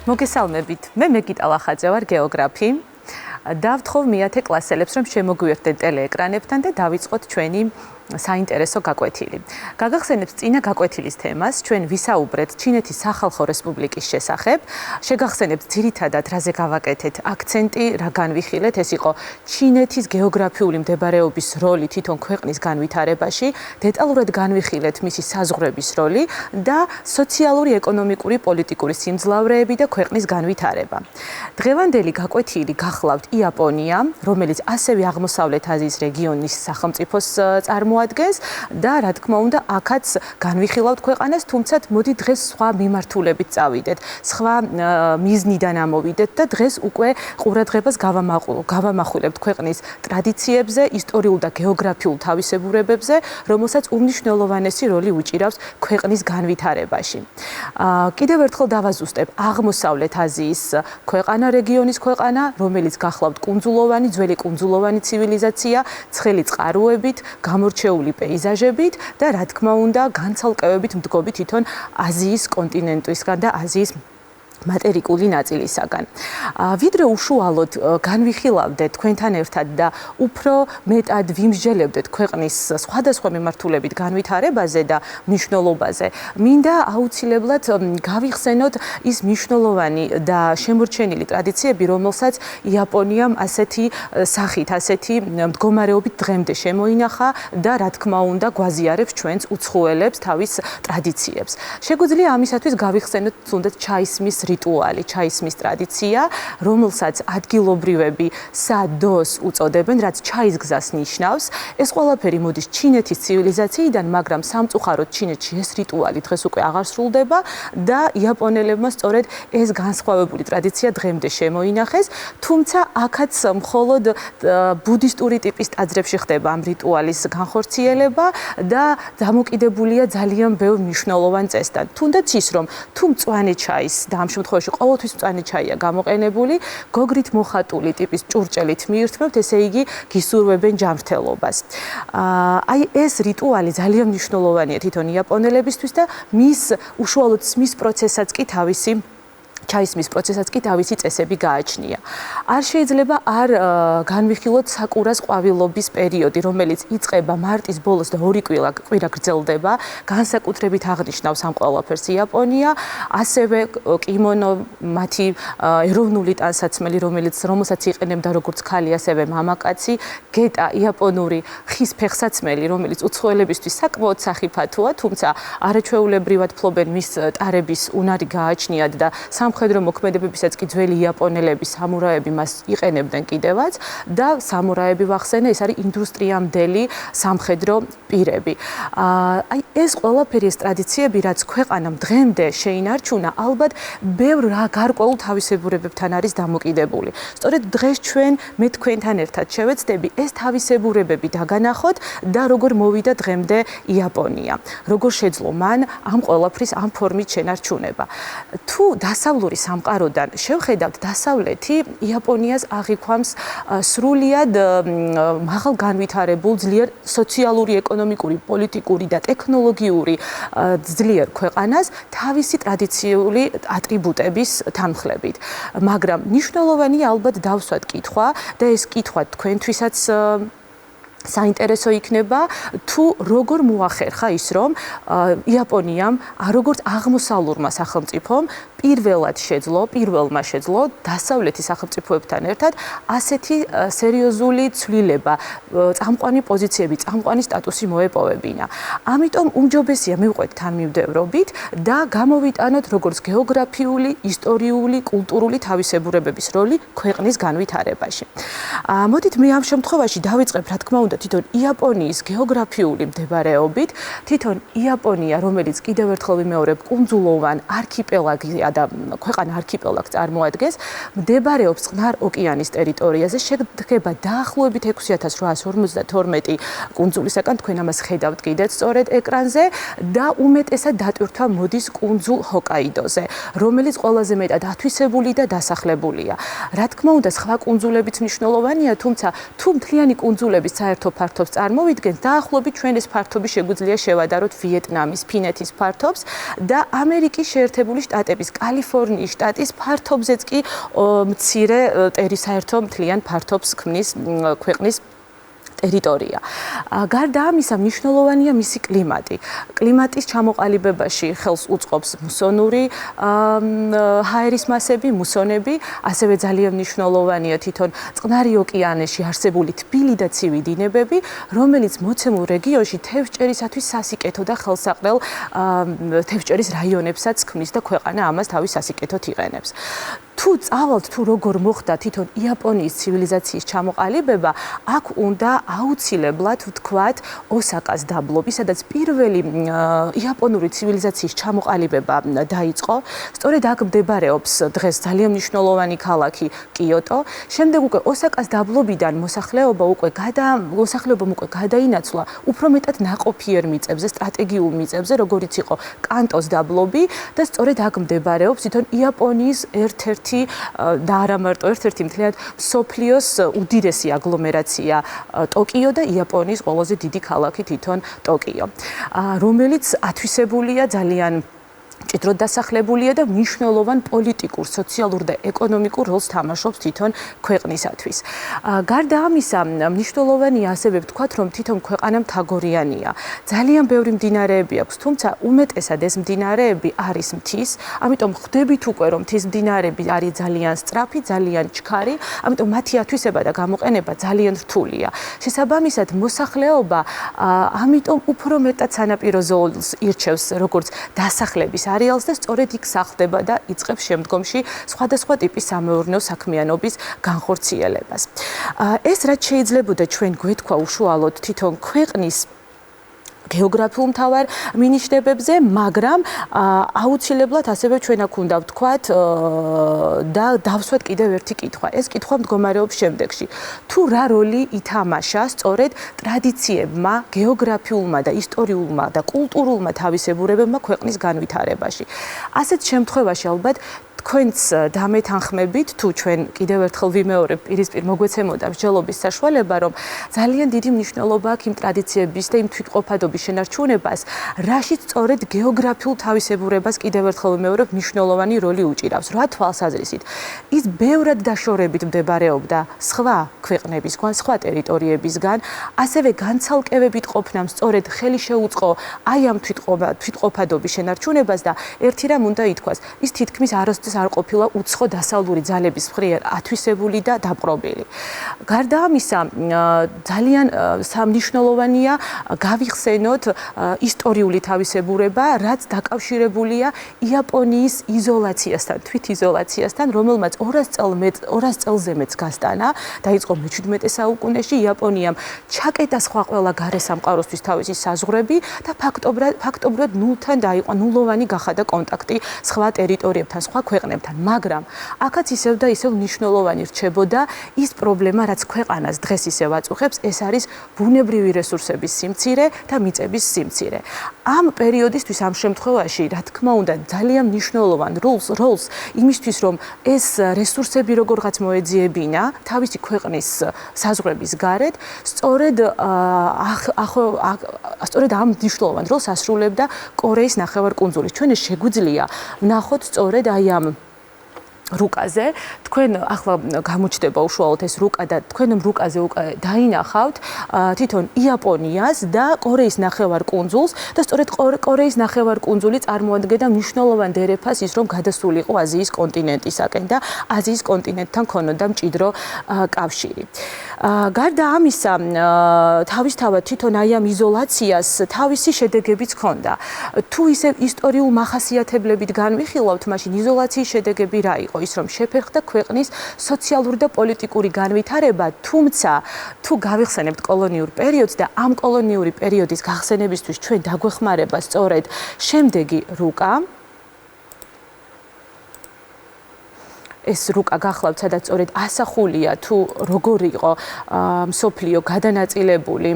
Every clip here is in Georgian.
მოგესალმებით. მე მეკიტა ლახაძე ვარ, გეოგრაფი. დავთხოვ მეათე კლასელებს, რომ შემოგვიერთდეთ ტელეეკრანებთან და დავიწყოთ ჩვენი საინტერესო გაკვეთილი. გაგახსენებთ წინა გაკვეთილის თემას, ჩვენ ვისაუბრეთ ჩინეთის სახალხო რესპუბლიკის შესახებ. შეგახსენებთ ძირითადად რაზე გავაკეთეთ აქცენტი, რა განვიხილეთ, ეს იყო ჩინეთის გეოგრაფიული მდებარეობის როლი თვითონ ქვეყნის განვითარებაში, დეტალურად განვიხილეთ მისი საზღვრების როლი და სოციალური, ეკონომიკური, პოლიტიკური სიმძლავრეები და ქვეყნის განვითარება. დღევანდელი გაკვეთილი გახლავთ იაპონია, რომელიც ასევე აღმოსავლეთ აზიის რეგიონის სახელმწიფოს წარმოადგენს და რა თქმა უნდა აქაც განვიხილავთ ქვეყანას, თუმცა მოდი დღეს სხვა მიმართულებით წავიდეთ, სხვა მიზნიდან ამოვიდეთ და დღეს უკვე ყურადღებას გავამახვილებთ ქვეყნის ტრადიციებზე, ისტორიულ და გეოგრაფიულ თავისებურებებზე, რომელსაც უმნიშვნელოვანესი როლი უჭირავს ქვეყნის განვითარებაში. კიდევ ერთხელ დავაზუსტებ, აღმოსავლეთ აზიის ქვეყანა, რეგიონის ქვეყანა, რომელიც გახლავთ კუნძულოვანი, ძველი კუნძულოვანი ცივილიზაცია, ცხელი წყაროებით, გამორჩეული პეიზაჟებით და რა თქმა უნდა, განცალკევებით მდგომი თვითონ აზიის კონტინენტისგან და აზიის მატერიკული ნაწილისაგან. ვიდრე უშუალოდ განვიხილავდეთ თქვენთან ერთად და უფრო მეტად ვიმსჯელებდეთ ქვეყნის სხვადასხვა მიმართულებით განვითარებაზე და მნიშვნელობაზე, მინდა აუცილებლად გავიხსენოთ ის მნიშვნელოვანი და შემორჩენილი ტრადიციები, რომელსაც იაპონიამ ასეთი სახით, ასეთი მდგომარეობით დღემდე შემოინახა და რა თქმა უნდა, გვაზიარებს ჩვენს უცხოელებს თავის ტრადიციებს. შეგვიძლია ამისათვის გავიხსენოთ თუნდაც ჩაისმის რიტუალი, ჩაისმის ტრადიცია, რომელსაც ადგილობრივები სადოს უწოდებენ, რაც ჩაის გზას ნიშნავს. ეს ყველაფერი მოდის ჩინეთის ცივილიზაციიდან, მაგრამ სამწუხაროდ ჩინეთში ეს რიტუალი დღეს უკვე აღარ სრულდება და იაპონელებმა სწორედ ეს განსხვავებული ტრადიცია დღემდე შემოინახეს, თუმცა აქაც მხოლოდ ბუდისტური ტიპის ტაძრებში ხდება ამ რიტუალის განხორციელება და დამოკიდებულია ძალიან ბევრ მნიშვნელოვან წესთან. თუნდაც ის, რომ თუ მწვანე ჩაის და ამ შემთხვევაში ყოველთვის მწვანე ჩაია გამოყენებული, გოგრით მოხატული ტიპის ჭურჭელით მიირთმევთ, ესე იგი გისურვებენ ჯანმრთელობას. აი ეს რიტუალი ძალიან მნიშვნელოვანია თვითონ იაპონელებისთვის და მის უშუალოდ სმის პროცესაც კი ჩაისმის პროცესაც კი თავისი წესები გააჩნია. არ შეიძლება არ განვიხილოთ საკურას ყვავილობის პერიოდი, რომელიც იწყება მარტის ბოლოს და 2 კვირა გრძელდება, განსაკუთრებით აღნიშნავს ამ ყველაფერს იაპონია, ასევე კიმონო, მათი ეროვნული ტანსაცმელი, რომელსაც იყენებდა როგორც ქალი, ასევე მამაკაცი, გეტა, იაპონური ხის ფეხსაცმელი, რომელიც უცხოელებისთვის საკმაოდ სახიფათოა, თუმცა არაჩვეულებრივად ფლობენ მის ტარების უნარი გააჩნიათ და სამხედრო მოქმედებებისაც კი ძველი იაპონელები, სამურაები მას იყენებდნენ კიდევაც და სამურაები ვახსენე, ეს არის ინდუსტრიამდელი სამხედრო პირები. აი ეს ყველაფერი ეს ტრადიციები, რაც ქვეყანამ დღემდე შეინარჩუნა, ალბათ ბევრ გარკვეულ თავისებურებებთან არის დამოკიდებული. სწორედ დღეს ჩვენ მე თქვენთან ერთად შევეცდები ეს თავისებურებები დაგანახოთ და როგორ მოვიდა დღემდე იაპონია. როგორ შეძლო მან ამ ყველაფრის ამ ფორმით შენარჩუნება. თუ დასავლური სამყაროდან შევხედავთ, დასავლეთი იაპონიას აღიქვამს სრულიად მაღალ განვითარებულ, ძლიერ სოციალური, ეკონომიკური, პოლიტიკური და ტექნოლოგიური ძლიერ ქვეყანას თავისი ტრადიციული ატრიბუტების თანმხლებით. მაგრამ მნიშვნელოვანია ალბათ დავსვათ კითხვა და ეს კითხვა თქვენთვისაც საინტერესო იქნება, თუ როგორ მოახერხა ის, რომ იაპონიამ როგორც აღმოსავლურმა სახელმწიფომ პირველმა შეძლო დასავლეთის სახელმწიფოებთან ერთად ასეთი სერიოზული ცვლილება, წამყვანი პოზიციები, წამყვანი სტატუსი მოეპოვებინა. ამიტომ უმჯობესია მივყვეთ თანმიმდევრობით და გამოვიტანოთ როგორც გეოგრაფიული, ისტორიული, კულტურული თავისებურებების როლი ქვეყნის განვითარებაში. მოდით მე ამ შემთხვევაში დავიწყებ, რა თქმა უნდა, თვითონ იაპონიის გეოგრაფიული მდებარეობით, თვითონ იაპონია, რომელიც კიდევ ერთხელ ვიმეორებ, კუნძულოვან არქიპელაგია და ქვეყანა არქიპელაგს წარმოადგენს, მდებარეობს წყნარ ოკეანის ტერიტორიაზე, შედგება დაახლოებით 6852 კუნძულისაგან, თქვენ ამას ხედავთ კიდეც სწორედ ეკრანზე და უმეტესად დატვირთვა მოდის კუნძულ ჰოკაიდოზე, რომელიც ყველაზე მეტად ათვისებული და დასახლებულია. რა თქმა უნდა, სხვა კუნძულებიც მნიშვნელოვანია, თუმცა თუ მთლიანი კუნძულების საერთო ფართობს წარმოვიდგენთ, დაახლოებით ჩვენ ეს ფართობი შეგვიძლია შევადაროთ ვიეტნამის, ფინეთის ფართობს და ამერიკის შეერთებული შტატების, კალიფორნიის შტატის ფართობზეც კი მცირე საერთო მთლიან ფართობს ქმნის ქვეყნის ტერიტორია. გარდა ამისა, მნიშვნელოვანია მისი კლიმატი. კლიმატის ჩამოყალიბებაში ხელს უწყობს მუსონური ჰაერის მასები, მუსონები, ასევე ძალიან მნიშვნელოვანია თვითონ წყნარი ოკეანეში არსებული თბილი და ცივი დინებები, რომელიც მოცემულ რეგიონში თევზჭერისათვის სასიკეთო და ხელსაყრელ თევზჭერის რაიონებსაც ქმნის და ქვეყანა ამას თავის სასიკეთოდ იყენებს. თუ წავალთ თუ როგორ მოხდა თვითონ იაპონიის ცივილიზაციის ჩამოყალიბება, აქ უნდა აუცილებლად ვთქვათ ოსაკას დაბლობი, სადაც პირველი იაპონური ცივილიზაციის ჩამოყალიბება დაიწყო. სწორედ აქ მდებარეობს დღეს ძალიან მნიშვნელოვანი ქალაქი კიოტო. შემდეგ უკვე ოსაკას დაბლობიდან მოსახლეობამ უკვე გადაინაცვლა უფრო მეტად ნაყოფიერ მიწებზე, სტრატეგიულ მიწებზე, როგორიც იყო კანტოს დაბლობი და სწორედ აქ მდებარეობს თვითონ იაპონიის ერთ-ერთი და არა მარტო ერთ-ერთი მთლიან მსოფლიოს უდიდესი აგლომერაცია ტოკიო და იაპონიის ყველაზე დიდი ქალაქი თვითონ ტოკიო, რომელიც ათვისებულია ძალიან მჭიდროდ დასახლებულია და მნიშვნელოვან პოლიტიკურ, სოციალურ და ეკონომიკურ როლს თამაშობს თვითონ ქვეყნისათვის. გარდა ამისა, მნიშვნელოვანია ასევე ვთქვათ, რომ თვითონ ქვეყანა მთაგორიანია. ძალიან ბევრი მდინარეები აქვს, თუმცა უმეტესად ეს მდინარეები არის მთის, ამიტომ ხვდებით უკვე, რომ მთის მდინარეები არის ძალიან სწრაფი, ძალიან ჩქარი, ამიტომ მათი ათვისება და გამოყენება ძალიან რთულია. შესაბამისად, მოსახლეობა ამიტომ უფრო მეტად სანაპირო ზოლს ირჩევს როგორც დასახლების არეალს და სწორედ იქ სახლდება და იწყებს შემდგომში სხვადასხვა ტიპის სამეურნეო საქმიანობის განხორციელებას. ეს რაც შეიძლებოდა ჩვენ გვეთქვა უშუალოდ თვითონ ქვეყნის გეოგრაფიულ მთავარ მინიშნებებზე, მაგრამ აუცილებლად ასევე ჩვენ აქ უნდა ვთქვათ და დავსვათ კიდევ ერთი კითხვა. ეს კითხვა მდგომარეობს შემდეგში. თუ რა როლი ითამაშა სწორედ ტრადიციებმა, გეოგრაფიულმა და ისტორიულმა და კულტურულმა თავისებურებებმა ქვეყნის განვითარებაში. ასეთ შემთხვევაში ალბათ თქვენც დამეთანხმებით, თუ ჩვენ კიდევ ერთხელ ვიმეორებ პირისპირ მოგვეცემოდა მსჯელობის საშუალება, რომ ძალიან დიდი მნიშვნელობა აქვს იმ ტრადიციების და იმ თვითყოფადობის შენარჩუნებას, რაშიც სწორედ გეოგრაფიულ თავისებურებას კიდევ ერთხელ ვიმეორებ მნიშვნელოვანი როლი უჭირავს. რა თვალსაზრისით? ის ბევრად დაშორებით მდებარეობდა სხვა ქვეყნებისგან, სხვა ტერიტორიებისგან, ასევე განცალკევებით ყოფნამ სწორედ ხელი შეუწყო აი ამ თვითყოფადობის შენარჩუნებას და ერთი რამ უნდა ითქვას, ის თითქმის არასდროს არ ყოფილა უცხო დასავლური ძალების მხრივ ათვისებული და დაპყრობილი. გარდა ამისა, ძალიან სამნიშნელოვანია გავიხსენოთ ისტორიული თავისებურება, რაც დაკავშირებულია იაპონიის იზოლაციასთან, თვითიზოლაციასთან, რომელმაც 200 წელზე მეც გასტანა, დაიწყო მე-17 საუკუნეში იაპონიამ ჩაკეტა სხვა ყველა გარე სამყაროსთვის თავისი საზღვრები და ფაქტობრივად ნულთან დაიყო, ნულოვანი გახადა კონტაქტი სხვა ტერიტორიებთან, სხვა ქვეყნებთან, მაგრამ აქაც ისევ და ისევ მნიშვნელოვანი რჩებოდა ის პრობლემა, რაც ქვეყანას დღეს ისევ აწუხებს, ეს არის ბუნებრივი რესურსების სიმცირე და მიწების სიმცირე. ამ პერიოდისთვის, ამ შემთხვევაში, რა თქმა უნდა, ძალიან მნიშვნელოვან როლს იმისთვის, რომ ეს რესურსები როგორღაც მოეძიებინა თავისი ქვეყნის საზღვრების გარეთ, სწორედ ამ მნიშვნელოვან როლს ასრულებდა კორეის ნახევარკუნძული. ჩვენ ეს შეგვიძლია ვნახოთ სწორედ აი ამ რუკაზე. თქვენ ახლა გამოჩნდება უშუალოდ ეს რუკა და თქვენ რუკაზე უკვე დაინახავთ თვითონ იაპონიას და კორეის ნახევარკუნძულს და სწორედ კორეის ნახევარკუნძული წარმოადგენდა მნიშვნელოვან დერეფას ის რომ გადასულიყო აზიის კონტინენტისაკენ და აზიის კონტინენტთან ქონოდა მჭიდრო კავშირი. გარდა ამისა, თავისთავად თვითონ აი ამ იზოლაციას თავისი შედეგებიც ჰქონდა. თუ ისე ისტორიულ მახასიათებლებით განვიხილავთ, მაშინ იზოლაციის შედეგები რა იყო? ის რომ შეფერხდა ქვეყნის სოციალური და პოლიტიკური განვითარება, თუმცა თუ გავიხსენებთ კოლონიურ პერიოდს და ამ კოლონიური პერიოდის გახსენებისთვის ჩვენ დაგვეხმარება სწორედ შემდეგი რუკა. ეს რუკა გახლავთ, სადაც სწორედ ასახულია თუ როგორ იყო მსოფლიო გადანაწილებული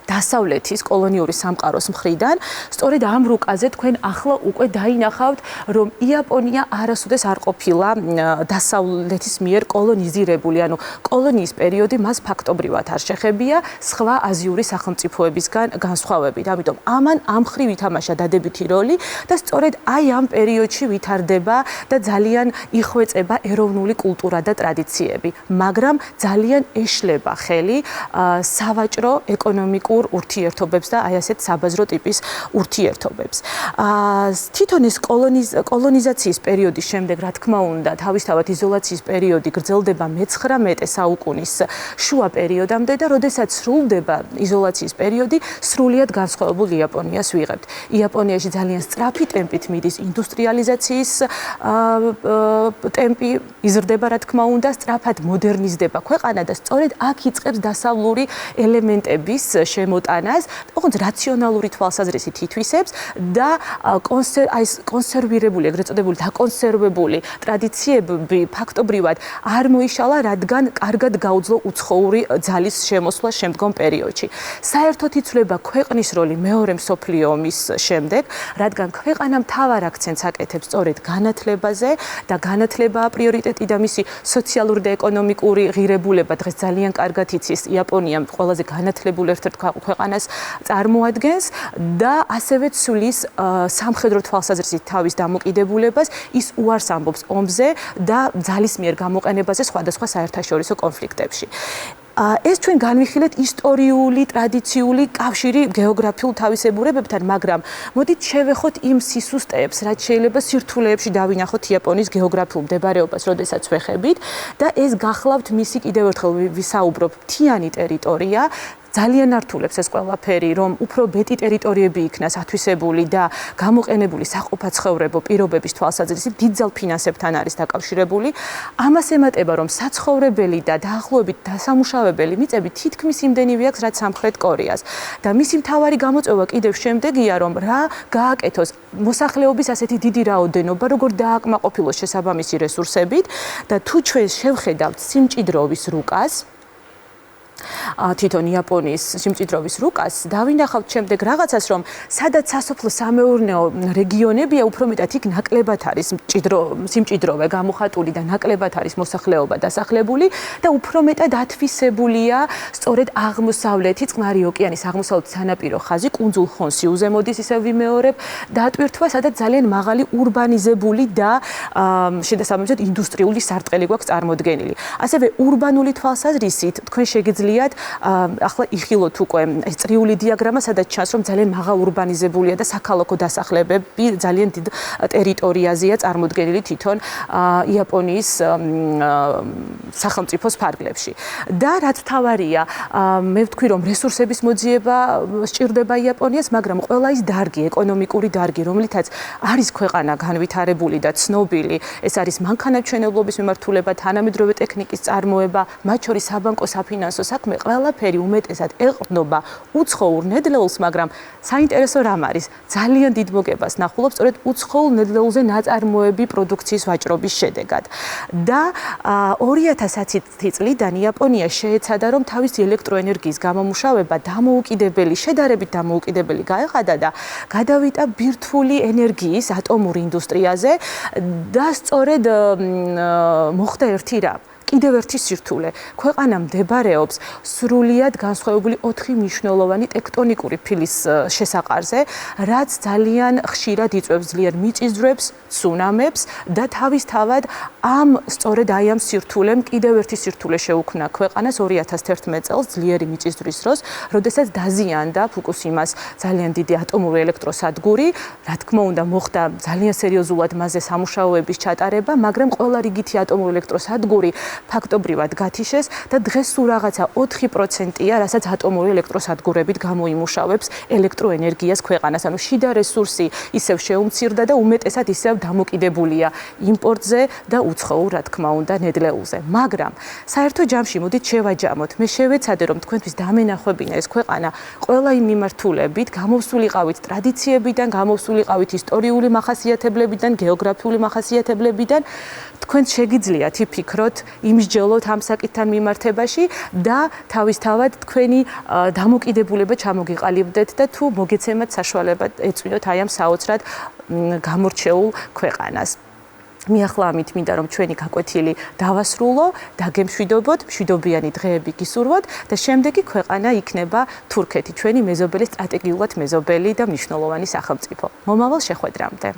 დასავლეთის კოლონიური სამყაროს მხრიდან, სწორედ ამ რუკაზე თქვენ ახლა უკვე დაინახავთ, რომ იაპონია არასოდეს არ ყოფილა დასავლეთის მიერ კოლონიზირებული, ანუ კოლონიის პერიოდი მას ფაქტობრივად არ შეხებია სხვა აზიური სახელმწიფოებისგან განსხვავებით. ამიტომ ამან ამ მხრივ ითამაშა დადებითი როლი და სწორედ აი ამ პერიოდში ვითარდება და ძალიან იხვეწება ეროვნული კულტურა და ტრადიციები, მაგრამ ძალიან ეშლება ხელი სავაჭრო ეკონომიკურ ურთიერთობებს და აი ასეთ საბაზრო ტიპის ურთიერთობებს. თვითონ ეს კოლონიზაციის პერიოდის შემდეგ, რა თქმა უნდა, თავისთავად იზოლაციის პერიოდი გრძელდება მე-19 საუკუნის შუა პერიოდამდე და როდესაც სრულდება იზოლაციის პერიოდი, სრულიად განსხვავებულ იაპონიას ვიღებთ. იაპონიაში ძალიან სწრაფი ტემპით მიდის ინდუსტრიალიზაციის ტემპი, იზრდება რა თქმა უნდა, სწრაფად მოდერნიზდება ქვეყანა და სწორედ აქ იწყებს დასავლური ელემენტების შემოტანას, ოღონდ რაციონალური თვალსაზრისით ითვისებს და კონსერვირებული, ეგრეთ წოდებული დაკონსერვებული ტრადიციები ფაქტობრივად არ მოიშალა, რადგან კარგად გაუძლო უცხოური ძალის შემოსვლა შემდგომ პერიოდში. საერთოდ იცვლება ქვეყნის როლი მეორე მსოფლიო ომის შემდეგ, რადგან ქვეყანა მთავარ აქცენტს აკეთებს სწორედ განათლებაზე და განათლებაა პრიორიტეტი და მისი სოციალური და ეკონომიკური ღირებულება დღეს ძალიან კარგად იცის იაპონია ყველაზე განათლებულ ერთ-ერთ ქვეყანას წარმოადგენს და ასევე ცვლის სამხედრო თვალსაზრისით თავის დამოკიდებულებას, ის უარს ამბობს ომზე და ძალის მიერ გამოყენებაზე სხვადასხვა საერთაშორისო კონფლიქტებში. ეს ჩვენ განვიხილეთ ისტორიული, ტრადიციული კავშირი გეოგრაფიულ თავისებურებებთან, მაგრამ მოდით შევეხოთ იმ სისუსტეებს, რაც შეიძლება სირთულეებში დავინახოთ იაპონიის გეოგრაფიულ მდებარეობას, როდესაც ვეხებით და ეს გახლავთ მისი კიდევ ერთხელ ვისაუბრობ მთიანი ტერიტორია, ძალიან ართულებს ეს ყველაფერი, რომ უფრო ბეტი ტერიტორიები იქნას ათვისებული და გამოყენებული საყოფაცხოვრებო პირობების თვალსაზრისით დიდძალ ფინანსებთან არის დაკავშირებული. ამას ემატება, რომ საცხოვრებელი და დაახლოებით დასამუშავებელი მიწები თითქმის იმდენივე აქვს, რაც სამხრეთ კორეას. და მისი მთავარი გამოწვევა კიდევ შემდეგია, რომ რა გააკეთოს მოსახლეობის ასეთი დიდი რაოდენობა, როგორ დააკმაყოფილოს შესაბამისი რესურსებით და თუ ჩვენ შევხედავთ სიმჭიდროვის რუკას, თვითონ იაპონიის სიმჭიდროვის რუკას დავინახავთ შემდეგ რაღაცას, რომ სადაც სასოფლო სამეურნეო რეგიონებია, უფრო მეტად იქ ნაკლებად არის სიმჭიდროვე გამოხატული და ნაკლებად არის მოსახლეობა დასახლებული და უფრო მეტად ათვისებულია სწორედ აღმოსავლეთი წყნარი ოკეანის აღმოსავლეთ სანაპირო ხაზი, კუნძულ ჰონსიუზე მოდის, ისევ ვიმეორებ, დატვირთვა, სადაც ძალიან მაღალი ურბანიზებული და შესაბამისად ინდუსტრიული სარტყელი გვაქვს წარმოდგენილი. ასევე ურბანული თვალსაზრისით თქვენ შეგიძლიათ ახლა იხილოთ უკვე ეს წრიული დიაგრამა, სადაც ჩანს, რომ ძალიან მაღალ ურბანიზებულია და საქალაქო დასახლებები ძალიან დიდ ტერიტორიაზეა წარმოდგენილი თვითონ იაპონიის სახელმწიფოს ფარგლებში. და რაც თავარია, მე ვთქვი, რომ რესურსების მოძიება სჭირდება იაპონიას, მაგრამ ყველა ის დარგი, ეკონომიკური დარგი, რომლითაც არის ქვეყანა განვითარებული და ცნობილი, ეს არის მანქანათმშენებლობის მიმართულება, თანამედროვე ტექნიკის წარმოება, მათ შორის საბანკო საფინანსო საქმე, ყველაფერი უმეტესად ეყრდნობა უცხოურ ნედლეულს, მაგრამ საინტერესო რამ არის, ძალიან დიდ მოგებას ნახულობ სწორედ უცხოურ ნედლეულზე ნაწარმოები პროდუქციის ვაჭრობის შედეგად. და 2010 წლიდან იაპონია შეეცადა, რომ თავისი ელექტროენერგიის გამომუშავება დამოუკიდებელი, შედარებით დამოუკიდებელი გაეხადა და გადავიდა ბირთვული ენერგიის ატომურ ინდუსტრიაზე და სწორედ მოხდა ერთი რამ. კიდევ ერთი სირთულე. ქვეყანა მდებარეობს სრულიად განსხვავებული 4 მნიშვნელოვანი ტექტონიკური ფილის შესაყარზე, რაც ძალიან ხშირად იწვევს ძლიერ მიწისძვრებს, ცუნამებს და თავისთავად სწორედ აი ამ სირთულემ კიდევ ერთი სირთულე შეუქმნა ქვეყანას 2011 წელს ძლიერი მიწისძვრის დროს, როდესაც დაზიანდა ფუკუსიმას ძალიან დიდი ატომური ელექტროსადგური, რა თქმა უნდა მოხდა ძალიან სერიოზულად მასზე სამუშაოების ჩატარება, მაგრამ ყველა რიგითი ატომური ელექტროსადგური ფაქტობრივად გათიშეს და დღეს სულ რაღაცა 4%-ია, რასაც ატომური ელექტროსადგურებით გამოიმუშავებს ელექტროენერგიას ქვეყანას. ანუ შიდა რესურსი ისევ შეუმცირდა და უმეტესად ისევ დამოკიდებულია იმპორტზე და უცხოურ, რა თქმა უნდა, ნედლეულზე. მაგრამ საერთო ჯამში მოდით შევაჯამოთ. მე შევეცადე, რომ თქვენთვის დამენახვებინა ეს ქვეყანა ყველა იმ მიმართულებით, გამოვსულიყავით ტრადიციებიდან, გამოვსულიყავით ისტორიული მახასიათებლებიდან, გეოგრაფიული მახასიათებლებიდან, თქვენ შეგიძლიათ იფიქროთ იმსჯელოთ ამ საკითხთან მიმართებაში და თავისთავად თქვენი დამოკიდებულება ჩამოგიყალიბდეთ და თუ მოგეცემათ საშუალება ეწვინოთ აი ამ საოცრად გამორჩეულ ქვეყანას. მე ახლა ამით მინდა რომ ჩვენი გაკვეთილი დავასრულო, დაგემშვიდობოთ, მშვიდობიანი დღეები გისურვოთ და შემდეგი ქვეყანა იქნება თურქეთი, ჩვენი მეზობელი, სტრატეგიულად მეზობელი და მნიშვნელოვანი სახელმწიფო. მომავალ შეხვედრამდე.